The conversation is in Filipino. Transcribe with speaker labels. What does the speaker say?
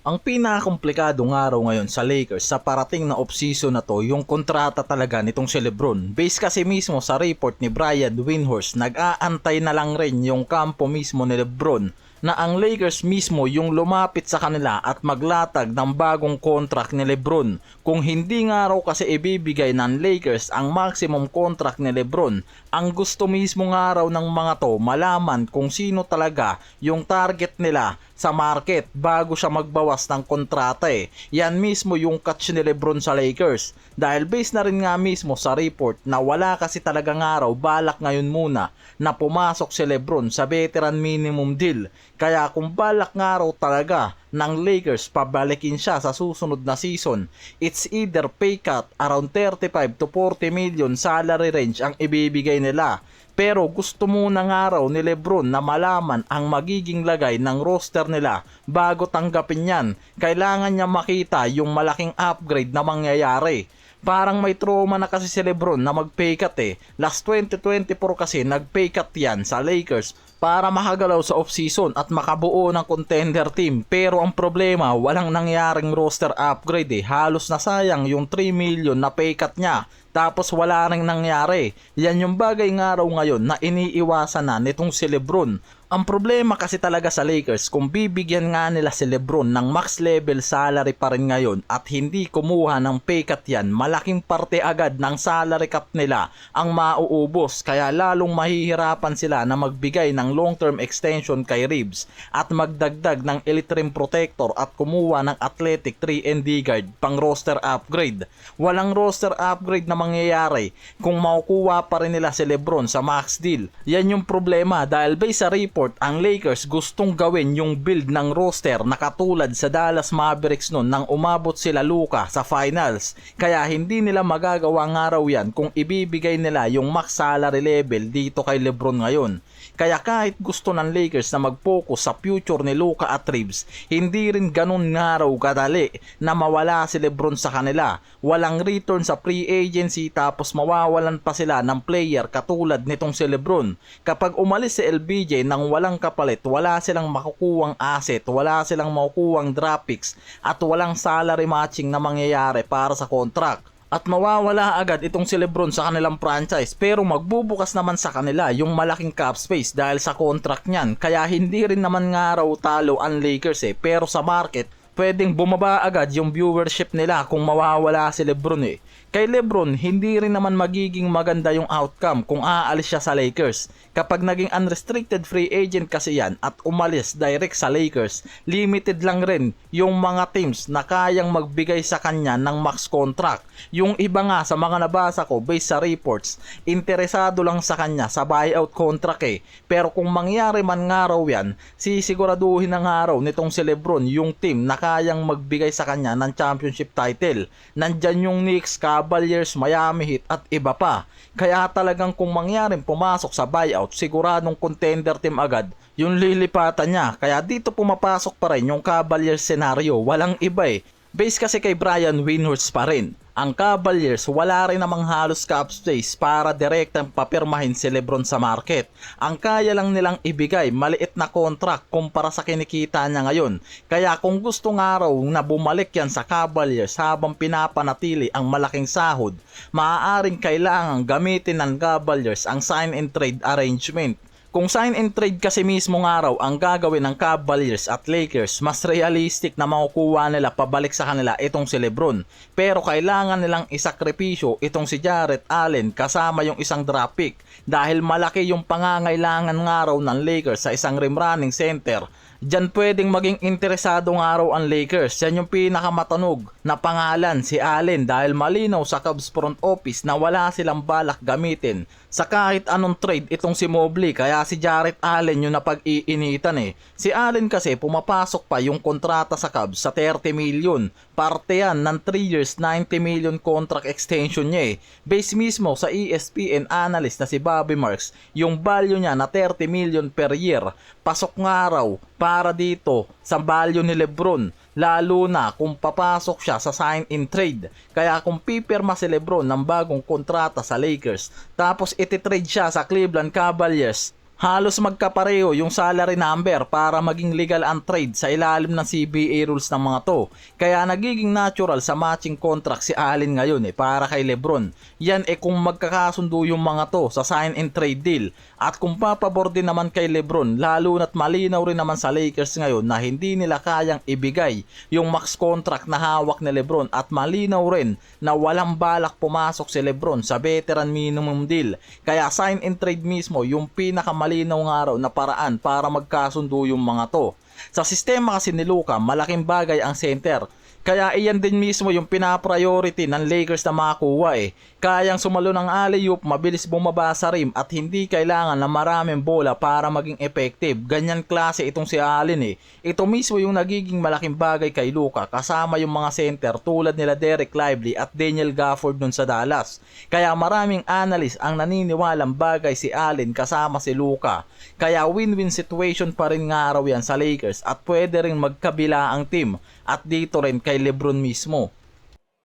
Speaker 1: Ang pinakakomplikadong araw ngayon sa Lakers sa parating na off-season na to, yung kontrata talaga nitong si LeBron. Base kasi mismo sa report ni Brian Windhorst, nag-aantay na lang rin yung kampo mismo ni LeBron na ang Lakers mismo yung lumapit sa kanila at maglatag ng bagong contract ni LeBron. Kung hindi nga raw kasi ibibigay ng Lakers ang maximum contract ni LeBron, ang gusto mismo nga raw ng mga to malaman kung sino talaga yung target nila sa market bago siya magbawas ng kontrata eh. Yan mismo yung catch ni LeBron sa Lakers. Dahil base na rin nga mismo sa report na wala kasi talaga nga raw balak ngayon muna na pumasok si LeBron sa veteran minimum deal. Kaya kung balak nga raw talaga ng Lakers pabalikin siya sa susunod na season, it's either pay cut around 35 to 40 million salary range ang ibibigay nila. Pero gusto muna nga raw ni LeBron na malaman ang magiging lagay ng roster nila bago tanggapin yan. Kailangan niya makita yung malaking upgrade na mangyayari. Parang may trauma na kasi si LeBron na mag-pay cut eh. Last 2024 kasi nag-pay cut yan sa Lakers para makagalaw sa off-season at makabuo ng contender team. Pero ang problema, walang nangyaring roster upgrade eh. Halos nasayang yung 3 million na pay cut niya. Tapos wala ring nangyari. Yan yung bagay nga raw ngayon na iniiwasan na nitong si LeBron. Ang problema kasi talaga sa Lakers, kung bibigyan nga nila si LeBron ng max level salary pa rin ngayon at hindi kumuha ng pay cut yan, malaking parte agad ng salary cap nila ang mauubos. Kaya lalong mahihirapan sila na magbigay ng long-term extension kay Reeves at magdagdag ng elite rim protector at kumuha ng athletic 3-and-D guard pang roster upgrade. Walang roster upgrade na mangyayari kung makukuha pa rin nila si LeBron sa max deal. Yan yung problema dahil base sa report, ang Lakers gustong gawin yung build ng roster na katulad sa Dallas Mavericks noon nang umabot sila Luka sa finals. Kaya hindi nila magagawa nga raw yan kung ibibigay nila yung max salary level dito kay LeBron ngayon. Kaya kahit gusto ng Lakers na mag-focus sa future ni Luka at Reeves, hindi rin ganun nga raw kadali na mawala si LeBron sa kanila. Walang return sa free agency tapos mawawalan pa sila ng player katulad nitong si LeBron. Kapag umalis si LBJ nang walang kapalit, wala silang makukuwang asset, wala silang makukuwang draft picks at walang salary matching na mangyayari para sa contract. At mawawala agad itong si LeBron sa kanilang franchise, pero magbubukas naman sa kanila yung malaking cap space dahil sa contract niyan. Kaya hindi rin naman nga raw talo ang Lakers eh, pero sa market pwedeng bumaba agad yung viewership nila kung mawawala si LeBron eh. Kay LeBron, hindi rin naman magiging maganda yung outcome kung aalis siya sa Lakers. Kapag naging unrestricted free agent kasi yan at umalis direct sa Lakers, limited lang rin yung mga teams na kayang magbigay sa kanya ng max contract. Yung iba nga sa mga nabasa ko based sa reports, interesado lang sa kanya sa buyout contract eh. Pero kung mangyari man nga raw yan, sisiguraduhin na nga raw nitong si LeBron yung team na kayang magbigay sa kanya ng championship title. Nandyan yung Knicks, Cavaliers, Miami Heat at iba pa. Kaya talagang kung mangyaring pumasok sa buyout, siguradong contender team agad yung lilipatan niya. Kaya dito pumapasok pa rin yung Cavaliers scenario. Walang iba eh. Base kasi kay Brian Windhorst pa rin. Ang Cavaliers wala rin namang halos cap space para direktang papirmahin si LeBron sa market. Ang kaya lang nilang ibigay maliit na contract kumpara sa kinikita niya ngayon. Kaya kung gusto nga raw na bumalik yan sa Cavaliers habang pinapanatili ang malaking sahod, maaaring kailangang gamitin ng Cavaliers ang sign and trade arrangement. Kung sign and trade kasi mismo nga raw ang gagawin ng Cavaliers at Lakers, mas realistic na makukuha nila pabalik sa kanila itong si LeBron. Pero kailangan nilang isakripisyo itong si Jarrett Allen kasama yung isang draft pick dahil malaki yung pangangailangan nga raw ng Lakers sa isang rim running center. Diyan pwedeng maging interesado nga raw ang Lakers. Yan yung pinakamatanog na pangalan, si Allen, dahil malinaw sa Cavs front office na wala silang balak gamitin sa kahit anong trade itong si Mobley. Kaya si Jarrett Allen yung napag-iinitan eh. Si Allen kasi pumapasok pa yung kontrata sa Cavs sa 30 million. Parte yan ng 3 years 90 million contract extension niya eh. Base mismo sa ESPN analyst na si Bobby Marks, yung value niya na 30 million per year. Pasok nga raw para dito sa value ni LeBron, lalo na kung papasok siya sa sign in trade. Kaya kung pipirma si LeBron ng bagong kontrata sa Lakers tapos ititrade siya sa Cleveland Cavaliers, Halos magkapareho yung salary number para maging legal ang trade sa ilalim ng CBA rules ng mga to. Kaya nagiging natural sa matching contract si Allen ngayon para kay Lebron. Yan kung magkakasundo yung mga to sa sign and trade deal. At kung papabor din naman kay Lebron, lalo na't malinaw rin naman sa Lakers ngayon na hindi nila kayang ibigay yung max contract na hawak ni Lebron, at malinaw rin na walang balak pumasok si Lebron sa veteran minimum deal. Kaya sign and trade mismo yung pinakamalinaw nga raw na paraan para magkasundo yung mga to. Sa sistema kasi ni Luka, malaking bagay ang center. Kaya iyan din mismo yung pinapriority ng Lakers na makakuha Kayang sumalo ng alley-oop, mabilis bumaba sa rim at hindi kailangan na maraming bola para maging effective. Ganyan klase itong si Allen Ito mismo yung nagiging malaking bagay kay Luka kasama yung mga center tulad nila Derek Lively at Daniel Gafford nun sa Dallas. Kaya maraming analyst ang naniniwalang bagay si Allen kasama si Luka. Kaya win-win situation pa rin nga raw yan sa Lakers at pwede rin magkabila ang team, at dito rin kay Lebron mismo.